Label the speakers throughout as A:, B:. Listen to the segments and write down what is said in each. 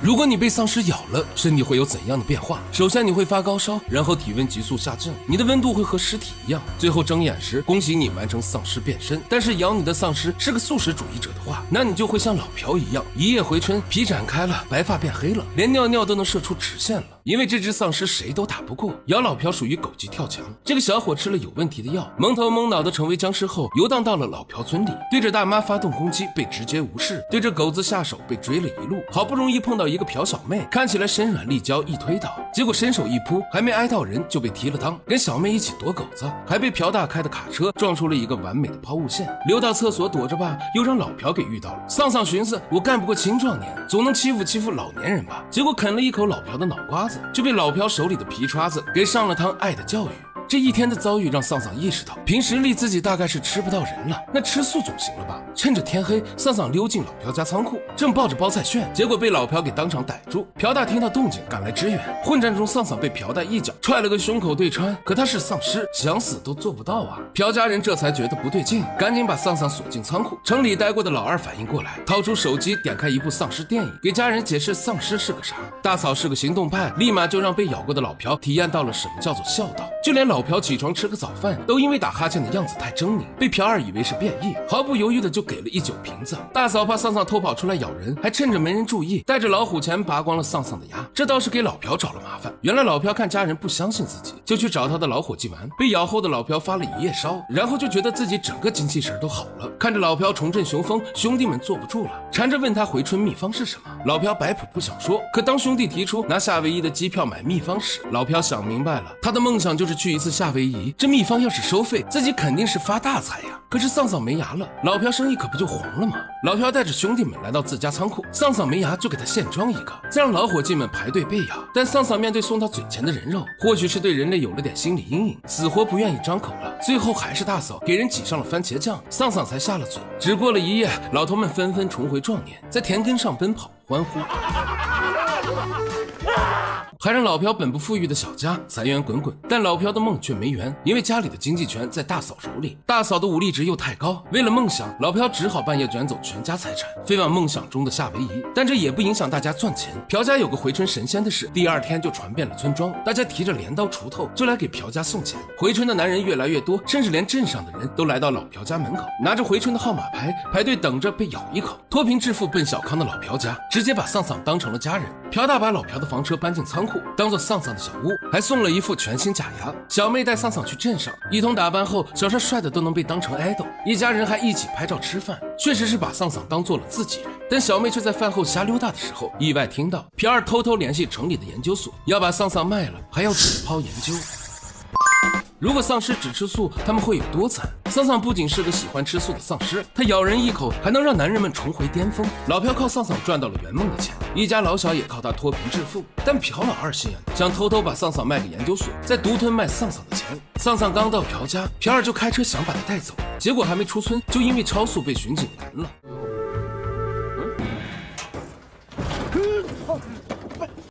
A: 如果你被丧尸咬了，身体会有怎样的变化？首先你会发高烧，然后体温急速下降，你的温度会和尸体一样，最后睁眼时，恭喜你完成丧尸变身。但是咬你的丧尸是个素食主义者的话，那你就会像老朴一样，一夜回春，皮展开了，白发变黑了，连尿尿都能射出直线了。因为这只丧尸谁都打不过，咬老朴属于狗急跳墙。这个小伙吃了有问题的药，蒙头蒙脑的成为僵尸后，游荡到了老朴村里，对着大妈发动攻击，被直接无视；对着狗子下手，被追了一路。好不容易碰到一个朴小妹，看起来身软力娇，一推倒，结果伸手一扑，还没挨到人就被踢了裆，跟小妹一起躲狗子，还被朴大开的卡车撞出了一个完美的抛物线。溜到厕所躲着吧，又让老朴给遇到了。丧丧寻思，我干不过青壮年，总能欺负老年人吧。结果啃了一口老朴的脑瓜子，就被老朴手里的皮刷子给上了堂爱的教育。这一天的遭遇让丧丧意识到，平时里自己大概是吃不到人了，那吃素总行了吧？趁着天黑，丧丧溜进老朴家仓库，正抱着包菜炫，结果被老朴给当场逮住。朴大听到动静赶来支援，混战中丧丧被朴大一脚踹了个胸口对穿，可他是丧尸，想死都做不到啊！朴家人这才觉得不对劲，赶紧把丧丧锁进仓库。城里待过的老二反应过来，掏出手机点开一部丧尸电影，给家人解释丧尸是个啥。大嫂是个行动派，立马就让被咬过的老朴体验到了什么叫做孝道，就连老朴起床吃个早饭都因为打哈欠的样子太狰狞，被朴二以为是变异，毫不犹豫的就给了一酒瓶子。大嫂怕丧丧偷跑出来咬人，还趁着没人注意带着老虎钳拔光了丧丧的牙，这倒是给老朴找了麻烦。原来老朴看家人不相信自己，就去找他的老伙计玩，被咬后的老朴发了一夜烧，然后就觉得自己整个精气神都好了。看着老朴重振雄风，兄弟们坐不住了，缠着问他回春秘方是什么。老朴摆谱不想说，可当兄弟提出拿夏威夷的机票买秘方时，老朴想明白了，他的梦想就是去一次夏威夷，这秘方要是收费，自己肯定是发大财呀。可是丧丧没牙了，老朴生意可不就黄了吗？老朴带着兄弟们来到自家仓库，丧丧没牙就给他现装一个，再让老伙计们排队被咬。但丧丧面对送到嘴前的人肉，或许是对人类有了点心理阴影，死活不愿意张口了。最后还是大嫂给人挤上了番茄酱，丧丧才下了嘴。只过了一夜，老头们纷纷重回壮年，在田埂上奔跑欢呼，还让老朴本不富裕的小家财源滚滚。但老朴的梦却没圆，因为家里的经济权在大嫂手里，大嫂的武力值又太高，为了梦想，老朴只好半夜卷走全家财产，飞往梦想中的夏威夷。但这也不影响大家赚钱。朴家有个回春神仙的事，第二天就传遍了村庄，大家提着镰刀锄头就来给朴家送钱。回春的男人越来越多，甚至连镇上的人都来到老朴家门口，拿着回春的号码牌排队等着被咬一口。脱贫致富奔小康的老朴家直接把丧丧当成了家人。朴大把老朴的房车搬进仓库，当做丧丧的小屋，还送了一副全新假牙。小妹带丧丧去镇上，一通打扮后，小帅帅的都能被当成 idol， 一家人还一起拍照吃饭，确实是把丧丧当做了自己人。但小妹却在饭后瞎溜达的时候，意外听到朴二偷偷联系城里的研究所，要把丧丧卖了，还要解剖研究。如果丧尸只吃素，他们会有多惨？丧丧不仅是个喜欢吃素的丧尸，他咬人一口还能让男人们重回巅峰。老朴靠丧丧赚到了圆梦的钱，一家老小也靠他脱贫致富。但朴老二心眼，想偷偷把丧丧卖给研究所，再独吞卖丧丧的钱。丧丧刚到朴家，朴二就开车想把他带走，结果还没出村，就因为超速被巡警拦了。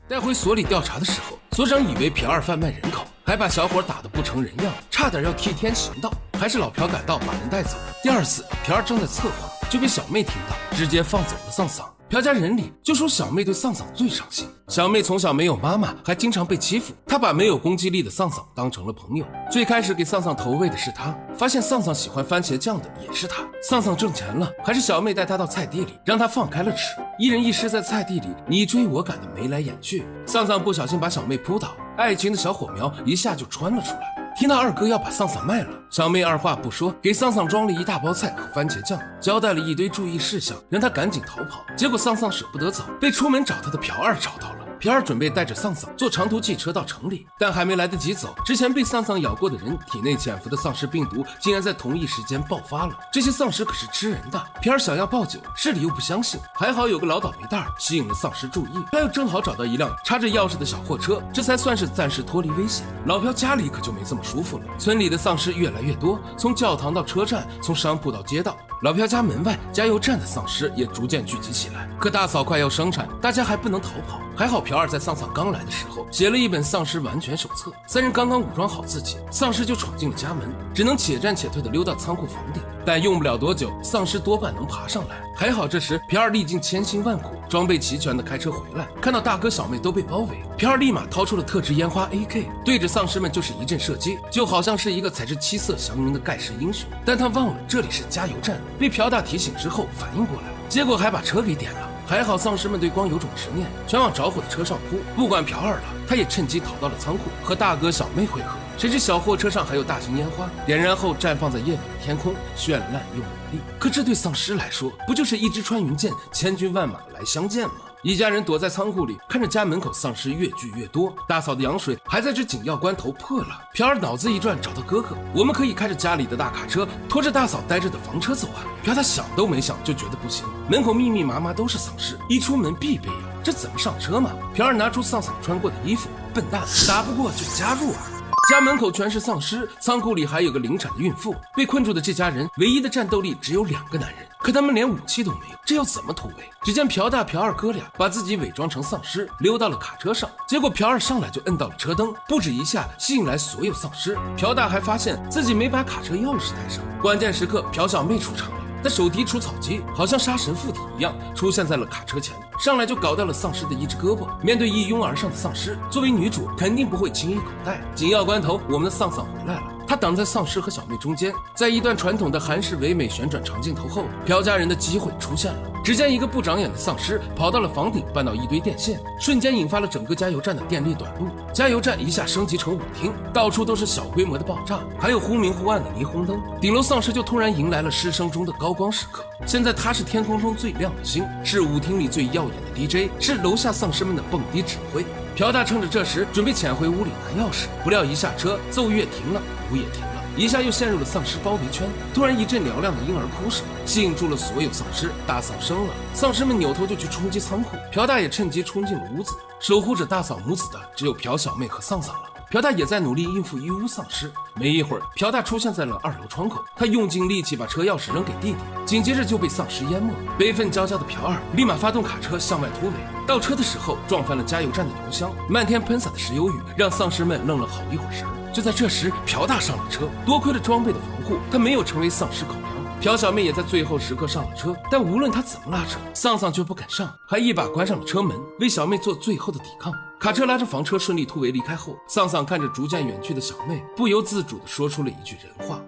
A: 带回所里调查的时候，所长以为朴二贩卖人口，还把小伙打得不成人样，差点要替天行道。还是老朴赶到把人带走。第二次，朴二正在策划，就被小妹听到，直接放走了丧丧。朴家人里就属小妹对丧丧最上心。小妹从小没有妈妈，还经常被欺负，她把没有攻击力的丧丧当成了朋友。最开始给丧丧投喂的是她，发现丧丧喜欢番茄酱的也是她。丧丧挣钱了，还是小妹带他到菜地里，让他放开了吃，一人一尸在菜地里你追我赶的眉来眼去。丧丧不小心把小妹扑倒，爱情的小火苗一下就穿了出来。听到二哥要把丧丧卖了，小妹二话不说，给丧丧装了一大包菜和番茄酱，交代了一堆注意事项，让他赶紧逃跑。结果丧丧舍不得走，被出门找他的朴二找到了。朴二准备带着丧丧坐长途汽车到城里，但还没来得及走，之前被丧丧咬过的人体内潜伏的丧尸病毒竟然在同一时间爆发了。这些丧尸可是吃人的，朴二想要报警，市里又不相信，还好有个老倒霉蛋吸引了丧尸注意，他又正好找到一辆插着钥匙的小货车，这才算是暂时脱离危险。老朴家里可就没这么舒服了，村里的丧尸越来越多，从教堂到车站，从商铺到街道，老朴家门外加油站的丧尸也逐渐聚集起来。可大嫂快要生产，大家还不能逃跑。还好朴二在丧丧刚来的时候写了一本丧尸完全手册，三人刚刚武装好自己，丧尸就闯进了家门，只能且战且退的溜到仓库房顶。但用不了多久，丧尸多半能爬上来。还好这时朴儿历尽千辛万苦，装备齐全的开车回来，看到大哥小妹都被包围，朴儿立马掏出了特制烟花 AK， 对着丧尸们就是一阵射击，就好像是一个踩着七色祥云的盖世英雄。但他忘了这里是加油站，被朴大提醒之后反应过来了，结果还把车给点了。还好丧尸们对光有种执念，全往着火的车上扑。不管朴儿了，他也趁机逃到了仓库，和大哥小妹会合。谁知小货车上还有大型烟花，点燃后绽放在夜晚的天空，绚烂又美丽。可这对丧尸来说，不就是一支穿云箭，千军万马来相见吗？一家人躲在仓库里，看着家门口丧尸越聚越多。大嫂的羊水还在这紧要关头破了。朴儿脑子一转，找到哥哥，我们可以开着家里的大卡车，拖着大嫂待着的房车走啊。朴他想都没想就觉得不行，门口密密麻麻都是丧尸，一出门必备啊，这怎么上车嘛？朴儿拿出丧嫂穿过的衣服，笨蛋，打不过就加入啊。家门口全是丧尸，仓库里还有个临产的孕妇。被困住的这家人唯一的战斗力只有2个男人，可他们连武器都没有，这要怎么突围？只见朴大、朴二哥俩把自己伪装成丧尸，溜到了卡车上。结果朴二上来就摁到了车灯，不止一下吸引来所有丧尸。朴大还发现自己没把卡车钥匙带上，关键时刻朴小妹出场了。他手提除草机，好像杀神附体一样出现在了卡车前，上来就搞掉了丧尸的一只胳膊。面对一拥而上的丧尸，作为女主肯定不会轻易口袋。紧要关头，我们的丧丧回来了，他挡在丧尸和小妹中间。在一段传统的韩式唯美旋转长镜头后，朴家人的机会出现了。只见一个不长眼的丧尸跑到了房顶，绊到一堆电线，瞬间引发了整个加油站的电力短路。加油站一下升级成舞厅，到处都是小规模的爆炸，还有忽明忽暗的霓虹灯。顶楼丧尸就突然迎来了师生中的高光时刻。现在他是天空中最亮的星，是舞厅里最耀眼的 DJ， 是楼下丧尸们的蹦迪指挥。朴大趁着这时准备潜回屋里拿钥匙，不料一下车，奏乐停了，舞也停了。一下又陷入了丧尸包围圈，突然一阵嘹亮的婴儿哭声吸引住了所有丧尸。大嫂生了，丧尸们扭头就去冲击仓库，朴大也趁机冲进了屋子。守护着大嫂母子的只有朴小妹和丧丧了。朴大也在努力应付一屋丧尸。没一会儿，朴大出现在了2楼窗口，他用尽力气把车钥匙扔给弟弟，紧接着就被丧尸淹没。悲愤交加的朴二立马发动卡车向外突围，倒车的时候撞翻了加油站的油箱，漫天喷洒的石油雨让丧尸们愣了好一会儿神。就在这时，朴大上了车，多亏了装备的防护，他没有成为丧尸口粮。朴小妹也在最后时刻上了车，但无论他怎么拉扯，丧丧却不肯上，还一把关上了车门，为小妹做最后的抵抗。卡车拉着房车顺利突围离开后，丧丧看着逐渐远去的小妹，不由自主地说出了一句人话：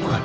A: 快！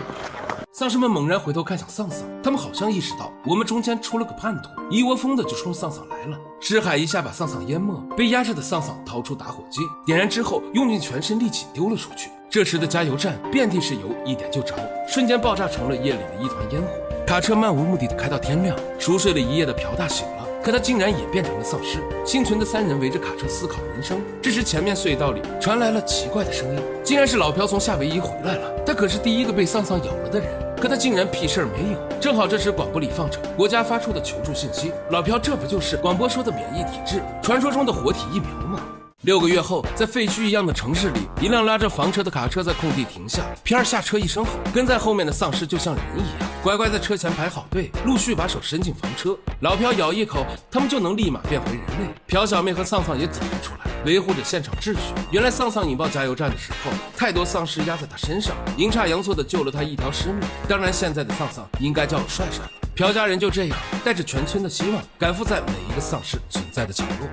A: 丧尸们猛然回头看向丧丧，他们好像意识到我们中间出了个叛徒，一窝蜂的就冲丧丧来了。尸海一下把丧丧淹没，被压着的丧丧掏出打火机，点燃之后用尽全身力气丢了出去。这时的加油站遍地是油，一点就着，瞬间爆炸成了夜里的一团烟火。卡车漫无目的的开到天亮，熟睡了一夜的朴大醒了，可他竟然也变成了丧尸。幸存的3人围着卡车思考人生。这时前面隧道里传来了奇怪的声音，竟然是老朴从夏威夷回来了。他可是第一个被丧丧咬了的人，可他竟然屁事儿没有。正好这时广播里放着国家发出的求助信息，老朴这不就是广播说的免疫体质，传说中的活体疫苗吗？6个月后，在废墟一样的城市里，一辆拉着房车的卡车在空地停下。皮尔下车一声吼，跟在后面的丧尸就像人一样，乖乖在车前排好队，陆续把手伸进房车。老朴咬一口，他们就能立马变回人类。朴小妹和丧丧也走了出来，维护着现场秩序。原来丧丧引爆加油站的时候，太多丧尸压在他身上，阴差阳错的救了他一条尸命。当然，现在的丧丧应该叫帅帅了。朴家人就这样带着全村的希望，赶赴在每一个丧尸存在的角落。